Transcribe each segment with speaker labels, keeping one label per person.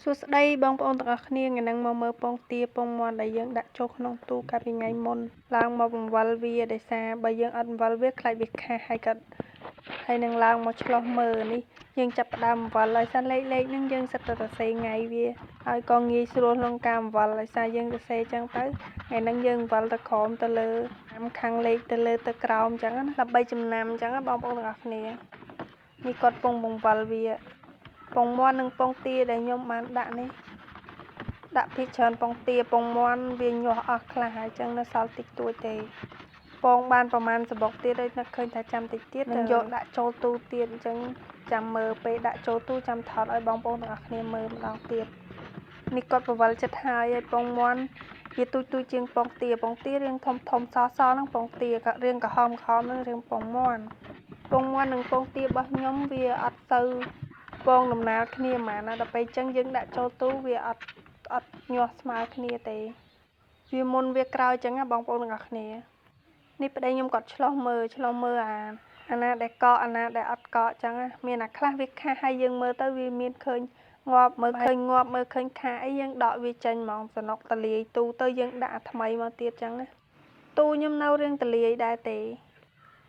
Speaker 1: សួស្តីបងប្អូនទាំងអស់គ្នាថ្ងៃហ្នឹងមកមើលពងទាពងមាន់ដែលយើងដាក់ចូលក្នុងទូកាលពីថ្ងៃមុនឡើងមកបង្វិលវាដោយសារបើយើងអត់បង្វិលវាខ្លាចវាខាស់ហើយនឹងឡើងមកឆ្លោះមើលនេះយើងចាប់ផ្ដើមបង្វិលហើយសិនលេខហ្នឹងយើងសិតតែសរសេរថ្ងៃវាហើយក៏ងាយស្រួលក្នុងការបង្វិលដោយសារយើងសរសេរអញ្ចឹងទៅថ្ងៃហ្នឹងយើងបង្វិលទៅក្រោមទៅលើខាងលេខទៅលើទៅក្រោមអញ្ចឹងណាដើម្បីចំណាំអញ្ចឹងបងប្អូនទាំងអស់គ្នានេះគាត់ពងបង្វិលវាពងមាន់និងពងទាដែលខ្ញុំបានដាក់នេះដាក់ពីច្រើនពងទាពងមាន់វាញាស់អស់ខ្លះហើយអញ្ចឹងនៅសល់តិចតួចទេពងបានប្រហែលសបុកទៀតហើយនឹកឃើញថាចាំតិចទៀតនឹងយកដាក់ចូលទូទៀតអញ្ចឹងចាំមើលពេលដាក់ចូលទូចាំថតឲ្យបងប្អូនទាំងអស់គ្នាមើលម្ដងទៀតនេះគាត់បង្វិលចិត្តហើយពងមាន់វាទូចជាងពងទារាងធំសហ្នឹងពងទាក៏រាងក្រហមហ្នឹងរាងពងមាន់និងពងទារបស់ខ្ញុំវាអត់ទៅពងដំណើរគ្នាហ្មងណាដល់ពេលអញ្ចឹងយើងដាក់ចូលទូវាអត់ញាស់ស្មើគ្នាទេវាមុនវាក្រោយអញ្ចឹងណាបងប្អូនទាំងអស់គ្នានេះប្តីខ្ញុំគាត់ឆ្លោះមើលអាណាដែលកកអាណាដែលអត់កកអញ្ចឹងណាមានអាខ្លះវាខាស់ហើយយើងមើលទៅវាមានឃើញងាប់មើលឃើញខាស់អីយើងដកវាចេញហ្មងសំណុកតលាយទូទៅយើងដាក់អាថ្មីមកទៀតអញ្ចឹងណាទូខ្ញុំនៅរៀងតលាយដែរទេ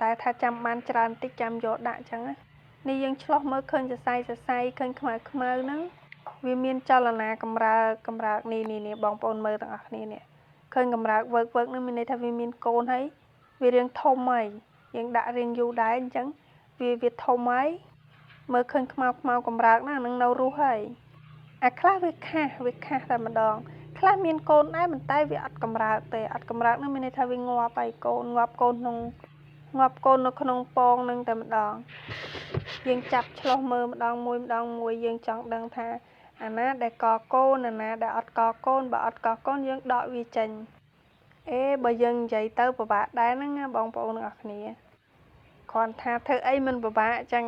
Speaker 1: តែថាចាំបានច្រើនតិចចាំយកដាក់អញ្ចឹងណានេះយើងឆ្លោះមើលឃើញសរសៃឃើញខ្មៅហ្នឹងវាមានចលនាកម្រើកនេះបងប្អូនមើលទាំងអស់គ្នានេះឃើញកម្រើកវើកហ្នឹងមានន័យថាវាមានកូនហើយវារាងធំហើយយើងដាក់រាងយូរដែរអញ្ចឹងវាធំហើយមើលឃើញខ្មៅកម្រើកណានឹងនៅរស់ហើយអាខ្លះវាខាស់តែម្ដងខ្លះមានកូនដែរប៉ុន្តែវាអត់កម្រើកទេអត់កម្រើកហ្នឹងមានន័យថាវាងាប់ហើយកូនងាប់កូននៅក្នុងពងនឹងតែម្ដងយើងចាប់ឆ្លោះមើលម្ដងមួយយើងចង់ដឹងថាអាណាដែលកកូនអាណាដែលអត់កកូនបើអត់កកូនយើងដកវាចេញបើយើងនិយាយទៅពិបាកដែរហ្នឹងណាបងប្អូនទាំងអស់គ្នាគ្រាន់ថាធ្វើអីមិនពិបាកអញ្ចឹង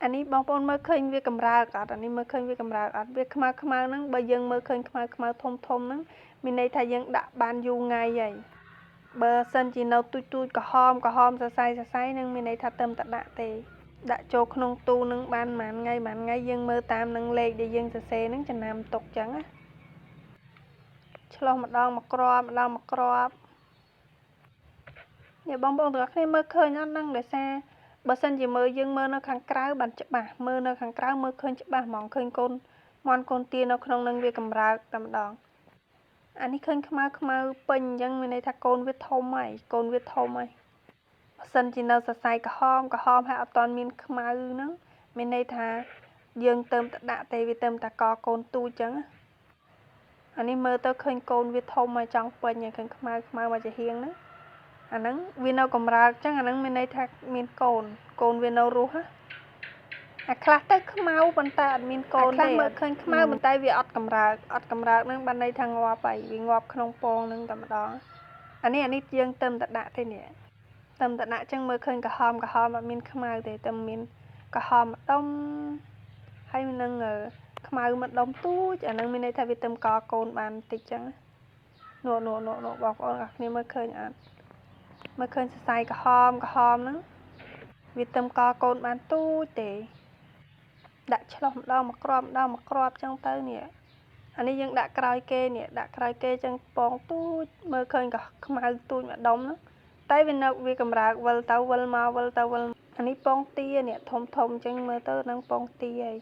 Speaker 1: អានេះបងប្អូនមើលឃើញវាកម្រើកអត់អានេះមើលឃើញវាកម្រើកអត់វាខ្មៅហ្នឹងបើយើងមើលឃើញខ្មៅធំហ្នឹងមានន័យថាយើងដាក់បានយូរថ្ងៃហើយបើសិនជានៅទូចក្រហមសរសៃនឹងមានន័យថាទៅតែដាក់ទេដាក់ចូលក្នុងទូនឹងបានប៉ុន្មានថ្ងៃយើងមើលតាមនឹងលេខដែលយើងសរសេរនឹងចំណាំទុកចឹងណាឆ្លោះម្ដងមកគ្រាប់នេះបងប្អូនទាំងអស់គ្នាមើលឃើញអត់ហ្នឹងដោយសារបើសិនជាយើងមើលនៅខាងក្រៅបានច្បាស់មើលនៅខាងក្រៅមើលឃើញច្បាស់ហ្មងឃើញកូនមាន់កូនទានៅក្នុងនឹងវាកម្រើកតែម្ដងអានេះឃើញខ្មៅពេញអញ្ចឹងមានន័យថាកូនវាធំហើយបើសិនជានៅសរសៃក្រហមហើយអត់ទាន់មានខ្មៅហ្នឹងមានន័យថាយើងទៅតែដាក់ទេវាទៅតែកកូនទូចអញ្ចឹងអានេះមើលទៅឃើញកូនវាធំហើយចង់ពេញហើយឃើញខ្មៅមកជាហៀងហ្នឹងអាហ្នឹងវានៅកម្រើកអញ្ចឹងអាហ្នឹងមានន័យថាមានកូនវានៅរស់អាខ្លះទៅខ្មៅប៉ុន្តែអត់មានកូនទេមើលឃើញខ្មៅប៉ុន្តែវាអត់កម្រើកហ្នឹងបានន័យថាងាប់ហើយវាងាប់ក្នុងពងហ្នឹងតែម្ដងអានេះយើងទៅតែដាក់ទេនេះទៅតែដាក់អញ្ចឹងមើលឃើញក្រហមអត់មានខ្មៅទេតែមានក្រហមម្ដុំហើយនឹងខ្មៅម្ដុំទូចអាហ្នឹងមានន័យថាវាទៅកកូនបានតិចអញ្ចឹងនោះបងប្អូនអរគ្នាមើលឃើញអត់មើលឃើញសរសៃក្រហមហ្នឹងវាទៅកកូនបានទូចទេដាក់ឆ្លោះម្ដងមកគ្រាប់អញ្ចឹងទៅនេះអានេះយើងដាក់ក្រោយគេអញ្ចឹងពងទូចមើលឃើញក៏ខ្មៅទូចម្ដុំហ្នឹងតែវាកម្រើកវិលទៅវិលមកអានេះពងទានេះធំអញ្ចឹងមើលទៅនឹងពងទាហើយ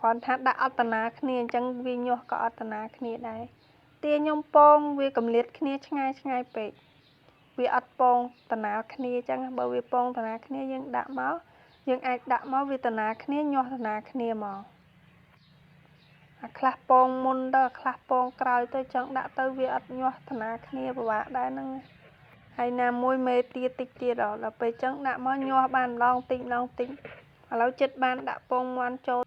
Speaker 1: គ្រាន់ថាដាក់អត្តនាគ្នាអញ្ចឹងវាញាស់ក៏អត្តនាគ្នាដែរទាខ្ញុំពងវាកម្លាតគ្នាឆ្ងាយពេកវាអត់ពងតណាគ្នាអញ្ចឹងបើវាពងតណាគ្នាយើងដាក់មកយើងអាចដាក់មកវាតណាគ្នាញាស់តណាគ្នាមកអាខ្លះពងមុនទៅអាខ្លះពងក្រោយទៅចង់ដាក់ទៅវាអត់ញាស់តណាគ្នាពិបាកដែរហ្នឹងហើយណាមួយមេទាតិចទៀតដល់ពេលចឹងដាក់មកញាស់បានម្ដងតិចឥឡូវចិត្តបានដាក់ពងមាន់ចូល